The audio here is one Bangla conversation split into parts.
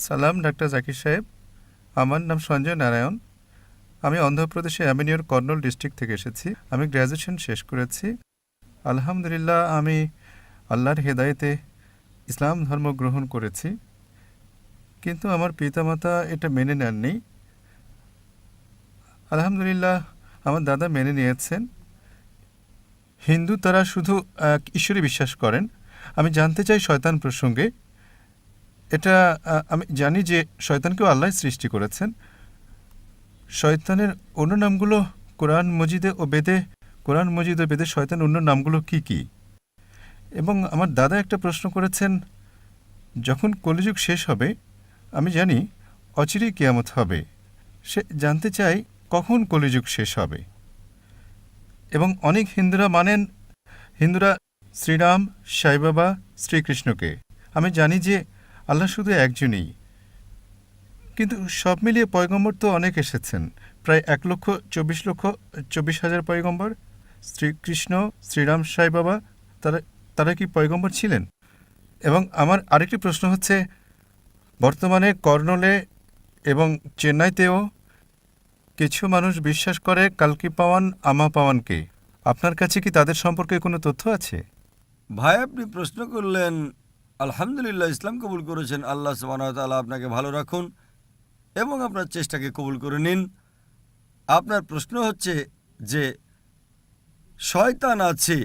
সালাম ডাক্তার জাকির সাহেব। আমার নাম সঞ্জয় নারায়ণ। আমি অন্ধ্রপ্রদেশে অ্যামিনিওর কর্নুল ডিস্ট্রিক্ট থেকে এসেছি। আমি গ্র্যাজুয়েশন শেষ করেছি। আলহামদুলিল্লাহ, আমি আল্লাহর হেদায়েতে ইসলাম ধর্ম গ্রহণ করেছি, কিন্তু আমার পিতামাতা এটা মেনে নেননি। আলহামদুলিল্লাহ, আমার দাদা মেনে নিয়েছেন। হিন্দু তারা শুধু এক ঈশ্বরে বিশ্বাস করেন। আমি জানতে চাই শয়তান প্রসঙ্গে। এটা আমি জানি যে শয়তানকেও আল্লাহ সৃষ্টি করেছেন। শয়তানের অন্য নামগুলো কোরআন মজিদে ও বেদে, কোরআন মজিদ ও বেদে শয়তান অন্য নামগুলো কি কি? এবং আমার দাদা একটা প্রশ্ন করেছেন, যখন কলিযুগ শেষ হবে, আমি জানি অচিরেই কিয়ামত হবে, সে জানতে চাই কখন কলিযুগ শেষ হবে। এবং অনেক হিন্দুরা শ্রীরাম, সাই বাবা, শ্রীকৃষ্ণকে। আমি জানি যে আল্লাহ শুধু একজনই, কিন্তু সব মিলিয়ে পয়গম্বর তো অনেক এসেছেন, প্রায় 1,24,24,000 পয়গম্বর। শ্রীকৃষ্ণ, শ্রীরাম, সাই বাবা, তারা কি পয়গম্বর ছিলেন? এবং আমার আরেকটি প্রশ্ন হচ্ছে, বর্তমানে কর্নলে এবং চেন্নাইতেও কিছু মানুষ বিশ্বাস করে কালকি পাওয়ান, আমা পাওয়ানকে। আপনার কাছে কি তাদের সম্পর্কে কোনো তথ্য আছে? ভাই, আপনি প্রশ্ন করলেন। আলহামদুলিল্লাহ, ইসলাম কবুল করেছেন। আল্লাহ সুবহানাহু ওয়া তাআলা আপনাকে ভালো রাখুন এবং আপনার চেষ্টাকে কবুল করে নিন। আপনার প্রশ্ন হচ্ছে যে শয়তান আছে,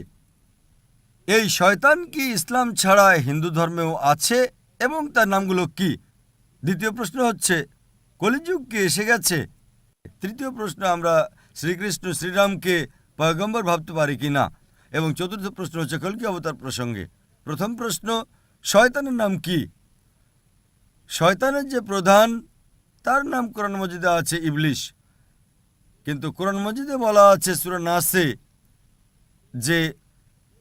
এই শয়তান কি ইসলাম ছাড়া হিন্দু ধর্মেও আছে এবং তার নামগুলো কি? দ্বিতীয় প্রশ্ন হচ্ছে কলিযুগ কি এসে গেছে? তৃতীয় প্রশ্ন, আমরা শ্রীকৃষ্ণ শ্রীরামকে পয়গম্বর ভাবতে পারি কি না? এবং চতুর্থ প্রশ্ন হচ্ছে কল্কি অবতার প্রসঙ্গে। প্রথম প্রশ্ন, শয়তানের নাম কি? শয়তানের যে প্রধান, তার নাম কোরআন মজিদে আছে ইবলিশ। কিন্তু কোরআন মজিদে বলা আছে সূরা নাসে যে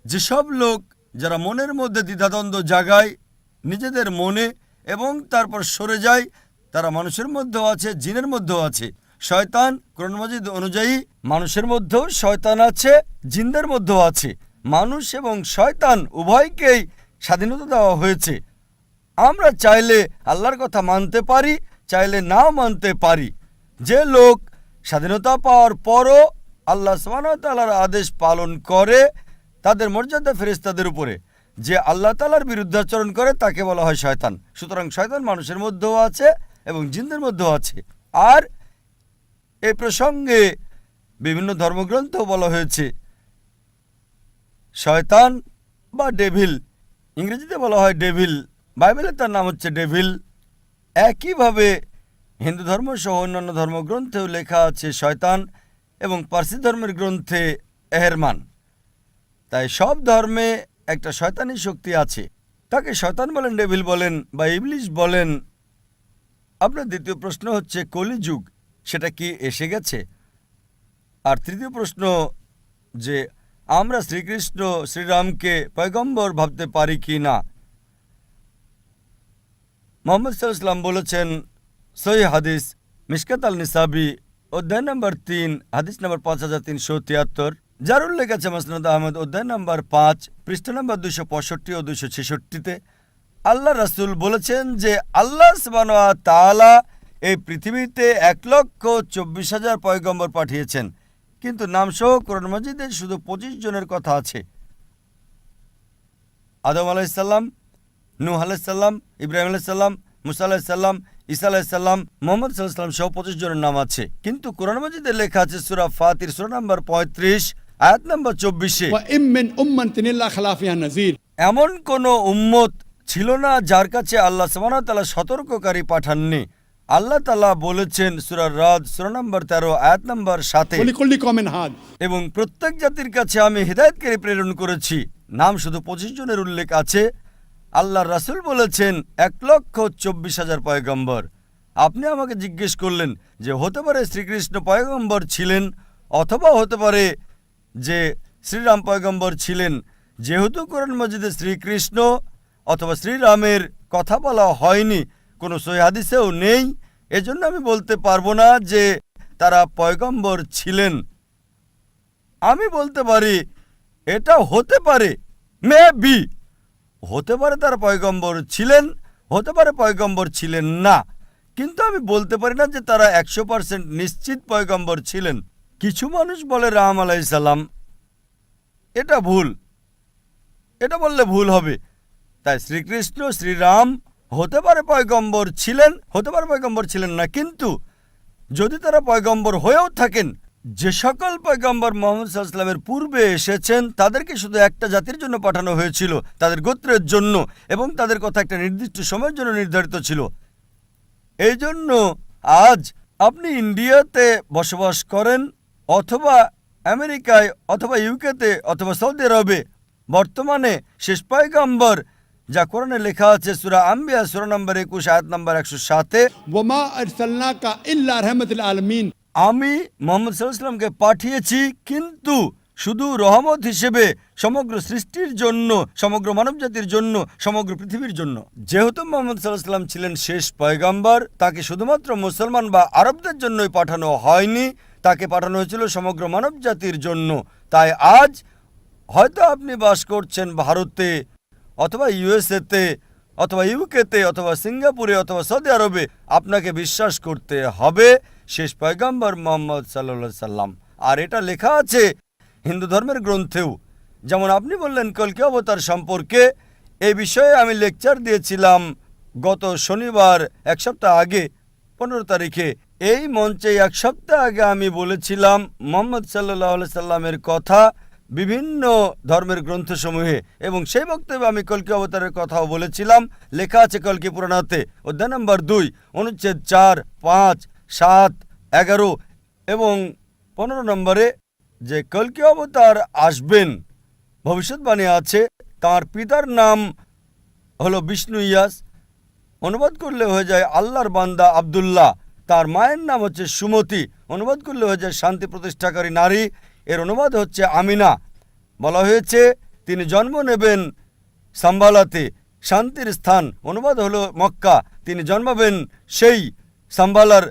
যেসব লোক যারা মনের মধ্যে দ্বিধাদ্বন্দ্ব জাগায় নিজেদের মনে এবং তারপর সরে যায়, তারা মানুষের মধ্যেও আছে, জিনের মধ্যেও আছে। শয়তান কোরআন মজিদ অনুযায়ী মানুষের মধ্যেও শয়তান আছে, জিনদের মধ্যেও আছে। মানুষ এবং শয়তান উভয়কেই স্বাধীনতা দেওয়া হয়েছে। আমরা চাইলে আল্লাহর কথা মানতে পারি, চাইলে নাও মানতে পারি। যে লোক স্বাধীনতা পাওয়ার পরও আল্লাহ সুবহানাহু ওয়া তাআলার আদেশ পালন করে, তাদের মর্যাদা ফেরেশতাদের উপরে। যে আল্লাহ তাআলার বিরুদ্ধাচরণ করে তাকে বলা হয় শয়তান। সুতরাং শয়তান মানুষের মধ্যেও আছে এবং জিনদের মধ্যেও আছে। আর এই প্রসঙ্গে বিভিন্ন ধর্মগ্রন্থ বলা হয়েছে শয়তান বা ডেভিল, ইংরেজিতে বলা হয় ডেভিল, বাইবেলে তার নাম হচ্ছে ডেভিল। একইভাবে হিন্দু ধর্ম সহ অন্যান্য ধর্মগ্রন্থেও লেখা আছে শয়তান, এবং পার্সি ধর্মের গ্রন্থে এহেরমান। তাই সব ধর্মে একটা শয়তানি শক্তি আছে। তাকে শয়তান বলেন, ডেভিল বলেন বা ইবলিশ বলেন। আপনার দ্বিতীয় প্রশ্ন হচ্ছে কলিযুগ সেটা কি এসে গেছে? আর তৃতীয় প্রশ্ন যে আমরা শ্রীকৃষ্ণ শ্রীরামকে পয়গম্বর ভাবতে পারি কি না। মুহাম্মদ সাল্লাল্লাহু আলাইহি ওয়াসাল্লাম বলেছেন, সহিহ হাদিস মিশকাত আল নিসাবি অধ্যায় নম্বর 3 হাদিস নম্বর 5373, যার উল্লেখ আছে মুসনাদ আহমদ অধ্যায় নম্বর 5 পৃষ্ঠা নম্বর 265 ও 266-তে। আল্লাহ রাসূল বলেছেন যে আল্লাহ সুবহানাহু ওয়া তাআলা এই পৃথিবীতে 1,24,000 পয়গম্বর পাঠিয়েছেন, কিন্তু নামসহ কোরআন মাজিদে শুধু 25 জনের কথা আছে। আদম আলাইহিস সালাম, নূহ আলাইহিস সালাম, ইব্রাহিম আলাইহিস সালাম, মুসা আলাইহিস সালাম, ঈসা আলাইহিস সালাম, মুহাম্মদ সাল্লাল্লাহু আলাইহি ওয়াসাল্লাম সহ 25 জনের নাম আছে। কিন্তু কোরআন মাজিদে লেখা আছে সূরা ফাতির সূরা নম্বর 35 আয়াত নম্বর 24-এ, এমন কোন উম্মত ছিল না যার কাছে আল্লাহ সুবহানাহু ওয়া তাআলা সতর্ককারী পাঠাননি। আল্লাহ তাআলা বলেছেন সূরা রাদ সূরা নম্বর 13 আয়াত নম্বর 7-এ, এবং প্রত্যেক জাতির কাছে আমি হিদায়াতকারী প্রেরণ করেছি। নাম শুধু 25 জনের উল্লেখ আছে। আল্লাহর রাসূল বলেছেন 1,24,000 পয়গম্বর। আপনি আমাকে জিজ্ঞেস করলেন যে হতে পারে শ্রীকৃষ্ণ পয়গম্বর ছিলেন, অথবা হতে পারে যে শ্রীরাম পয়গম্বর ছিলেন। যেহেতু কোরআন মাজিদে শ্রীকৃষ্ণ অথবা শ্রীরামের কথা বলা হয়নি, কোনো সহিহ হাদিসেও নেই, এজন্য আমি বলতে পারবো না যে তারা পয়গম্বর ছিলেন। আমি বলতে পারি এটা হতে পারে, মেবি হতে পারে তারা পয়গম্বর ছিলেন, হতে পারে পয়গম্বর ছিলেন না, কিন্তু আমি বলতে পারি না যে তারা 100% নিশ্চিত পয়গম্বর ছিলেন। কিছু মানুষ বলে রাম আলাইহিসসালাম, এটা ভুল, এটা বললে ভুল হবে। তাই শ্রীকৃষ্ণ শ্রীরাম হতে পারে পয়গম্বর ছিলেন, হতে পারে পয়গম্বর ছিলেন না, কিন্তু যদি তারা পয়গম্বর হয়েও থাকেন, যে সকল পয়গম্বর মুহাম্মদ সাল্লাল্লাহু আলাইহি ওয়াসাল্লামের পূর্বে এসেছেন তাদেরকে শুধু একটা জাতির জন্য পাঠানো হয়েছিল, তাদের গোত্রের জন্য, এবং তাদের কথা একটা নির্দিষ্ট সময়ের জন্য নির্ধারিত ছিল। এই জন্য আজ আপনি ইন্ডিয়াতে বসবাস করেন, অথবা আমেরিকায়, অথবা ইউকেতে, অথবা সৌদি আরবে, বর্তমানে শেষ পয়গম্বর যা কোরআনে লেখা আছে সূরা আম্বিয়া সূরা নম্বর 21 আয়াত নম্বর 107, वमा अरसलनाका इल्ला रहमतुल आलमीन। আমি মুহাম্মদ সাল্লাল্লাহু আলাইহি ওয়াসাল্লামকে পাঠিয়েছি কিন্তু শুধু রহমত হিসেবে সমগ্র সৃষ্টির জন্য, সমগ্র মানবজাতির জন্য, সমগ্র পৃথিবীর জন্য। যেহেতু মুহাম্মদ সাল্লাল্লাহু আলাইহি ওয়াসাল্লাম ছিলেন শেষ পয়গম্বর, তাকে শুধুমাত্র মুসলমান বা আরবদের জন্যই পাঠানো হয়নি, তাকে পাঠানো হয়েছিল সমগ্র মানবজাতির জন্য। তাই আজ হয়তো আপনি বাস করছেন ভারতে, অথবা ইউএসএতে, অথবা ইউকেতে, অথবা সিঙ্গাপুরে, অথবা সৌদি আরবে, আপনাকে বিশ্বাস করতে হবে শেষ পয়গম্বর মুহাম্মদ সাল্লাল্লাহু আলাইহি সাল্লাম। আর এটা লেখা আছে হিন্দু ধর্মের গ্রন্থেও। যেমন আপনি বললেন কল্কি অবতার সম্পর্কে, এই বিষয়ে আমি লেকচার দিয়েছিলাম গত শনিবার, এক সপ্তাহ আগে 15 তারিখে। এই মঞ্চে এক সপ্তাহ আগে আমি বলেছিলাম মুহাম্মদ সাল্লাল্লাহু আলাইহি সাল্লামের কথা বিভিন্ন ধর্মের গ্রন্থসমূহে, এবং সেই বক্তব্যে আমি কল্কি অবতারের কথাও বলেছিলাম। লেখা আছে কল্কি পুরাণাতে অধ্যায় নম্বর 2 অনুচ্ছেদ 4, 5, 7, 11 এবং 15 নম্বরে যে কল্কি অবতার আসবেন, ভবিষ্যৎবাণী আছে। তার পিতার নাম হলো বিষ্ণু ইয়াস, অনুবাদ করলে হয়ে যায় আল্লাহর বান্দা আব্দুল্লাহ। তার মায়ের নাম হচ্ছে সুমতি, অনুবাদ করলে হয়ে যায় শান্তি প্রতিষ্ঠাকারী নারী। এর অনুবাদ হচ্ছে আমিনা। বলা হয়েছে তিনি জন্ম নেবেন সাম্বালাতে, শান্তির স্থান, অনুবাদ হলো মক্কা। তিনি জন্মাবেন সেই সাম্বালার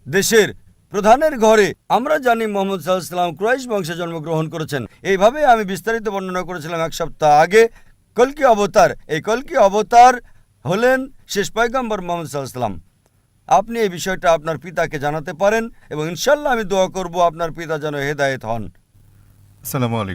দেশের প্রধানের ঘরে। আমরা জানি মুহাম্মদ সাল্লাল্লাহু আলাইহি ওয়াসাল্লাম কুরাইশ বংশে জন্মগ্রহণ করেছেন। এইভাবে আমি বিস্তারিত বর্ণনা করেছিলাম এক সপ্তাহ আগে। কল্কি অবতার, এই কল্কি অবতার হলেন শেষ পয়গম্বর মুহাম্মদ সাল্লাল্লাহু আলাইহি ওয়াসাল্লাম। আপনি এই বিষয়টা আপনার পিতাকে জানাতে পারেন, এবং ইনশাল্লাহ আমি দোয়া করব আপনার পিতা যেন হেদায়েত হন। আসসালামু আলাইকুম।